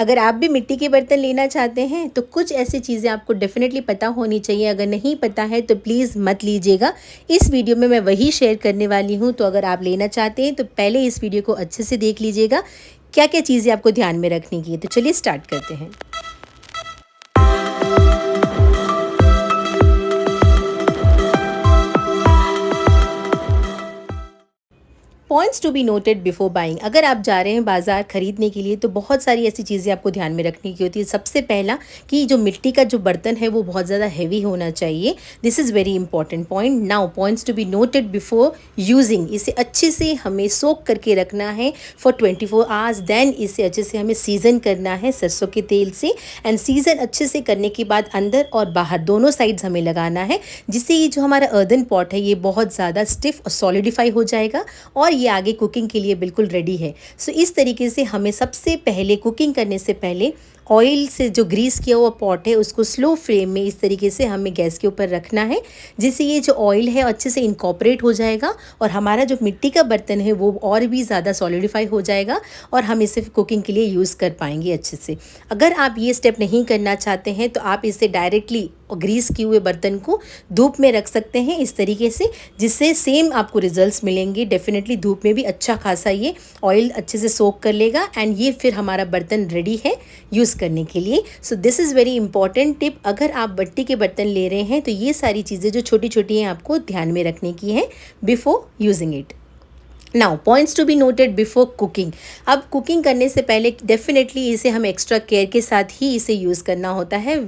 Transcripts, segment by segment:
अगर आप भी मिट्टी के बर्तन लेना चाहते हैं तो कुछ ऐसी चीज़ें आपको डेफिनेटली पता होनी चाहिए। अगर नहीं पता है तो प्लीज़ मत लीजिएगा। इस वीडियो में मैं वही शेयर करने वाली हूँ। तो अगर आप लेना चाहते हैं तो पहले इस वीडियो को अच्छे से देख लीजिएगा, क्या क्या चीज़ें आपको ध्यान में रखनी की है। तो चलिए स्टार्ट करते हैं। Points to be noted before buying. अगर आप जा रहे हैं बाज़ार ख़रीदने के लिए तो बहुत सारी ऐसी चीज़ें आपको ध्यान में रखने की होती है। सबसे पहला कि जो मिट्टी का जो बर्तन है वो बहुत ज़्यादा हैवी होना चाहिए। This is very important point. Now points to be noted before using. इसे अच्छे से हमें सोक करके रखना है फॉर 24 आवर्स। देन इसे अच्छे से हमें सीज़न करना है सरसों के तेल से। एंड सीज़न अच्छे से करने के बाद अंदर और बाहर दोनों साइड्स हमें लगाना है, जिससे ये जो हमारा अर्दन पॉट है ये बहुत ज़्यादा स्टिफ और सॉलिडिफाई हो जाएगा और ये आगे कुकिंग के लिए बिल्कुल रेडी है। सो इस तरीके से हमें सबसे पहले कुकिंग करने से पहले ऑयल से जो ग्रीस किया हुआ पॉट है उसको स्लो फ्लेम में इस तरीके से हमें गैस के ऊपर रखना है, जिससे ये जो ऑयल है अच्छे से इनकॉर्पोरेट हो जाएगा और हमारा जो मिट्टी का बर्तन है वो और भी ज़्यादा सॉलिडिफाई हो जाएगा और हम इसे कुकिंग के लिए यूज़ कर पाएंगे अच्छे से। अगर आप ये स्टेप नहीं करना चाहते हैं तो आप इसे डायरेक्टली ग्रीस किए हुए बर्तन को धूप में रख सकते हैं इस तरीके से, जिससे सेम आपको रिजल्ट्स मिलेंगे। डेफिनेटली धूप में भी अच्छा खासा ये ऑयल अच्छे से सोक कर लेगा एंड ये फिर हमारा बर्तन रेडी है यूज़ करने के लिए। So this is very important tip. अगर आप मिट्टी के बर्तन ले रहे हैं तो ये सारी चीज़ें जो छोटी छोटी हैं आपको ध्यान में रखने की है before using it. Now points to be noted before cooking. अब कुकिंग करने से पहले डेफिनेटली इसे हम एक्स्ट्रा केयर के साथ ही इसे यूज़ करना होता है।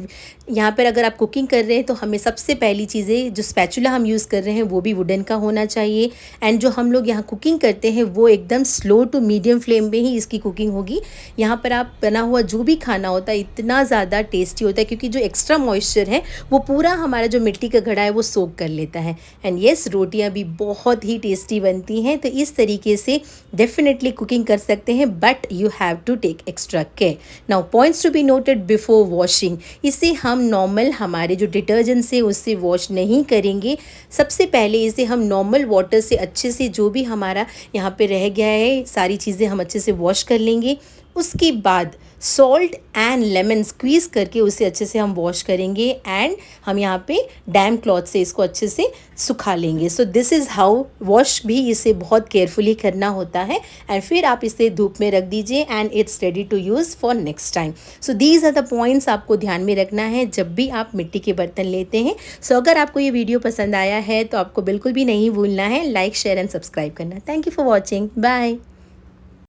यहाँ पर अगर आप कुकिंग कर रहे हैं तो हमें सबसे पहली चीज़ें जो स्पैचुला हम यूज़ कर रहे हैं वो भी वुडन का होना चाहिए। एंड जो हम लोग यहाँ कुकिंग करते हैं वो एकदम स्लो टू मीडियम फ्लेम में ही इसकी कुकिंग होगी। यहाँ पर आप बना हुआ जो भी खाना होता है इतना ज़्यादा टेस्टी होता है, क्योंकि जो एक्स्ट्रा मॉइस्चर है वो पूरा हमारा जो मिट्टी का घड़ा है वो सोक कर लेता है। एंड येस, रोटियाँ भी बहुत ही टेस्टी बनती हैं। तो इस तरीके से डेफिनेटली कुकिंग कर सकते हैं, but you have to take extra care. Now points to be noted before washing. इसे हम नॉर्मल हमारे जो डिटर्जेंट से उससे वॉश नहीं करेंगे। सबसे पहले इसे हम नॉर्मल वाटर से अच्छे से जो भी हमारा यहाँ पे रह गया है सारी चीज़ें हम अच्छे से वॉश कर लेंगे। उसके बाद सॉल्ट एंड लेमन स्क्वीज़ करके उसे अच्छे से हम वॉश करेंगे एंड हम यहाँ पे डैम क्लॉथ से इसको अच्छे से सुखा लेंगे। So this is how wash भी इसे बहुत केयरफुली करना होता है। एंड फिर आप इसे धूप में रख दीजिए and it's ready to use for next time. So these are the points आपको ध्यान में रखना है जब भी आप मिट्टी के बर्तन लेते हैं। सो अगर आपको ये वीडियो पसंद आया है तो आपको बिल्कुल भी नहीं भूलना है लाइक, शेयर एंड सब्सक्राइब करना। Thank you for watching. Bye.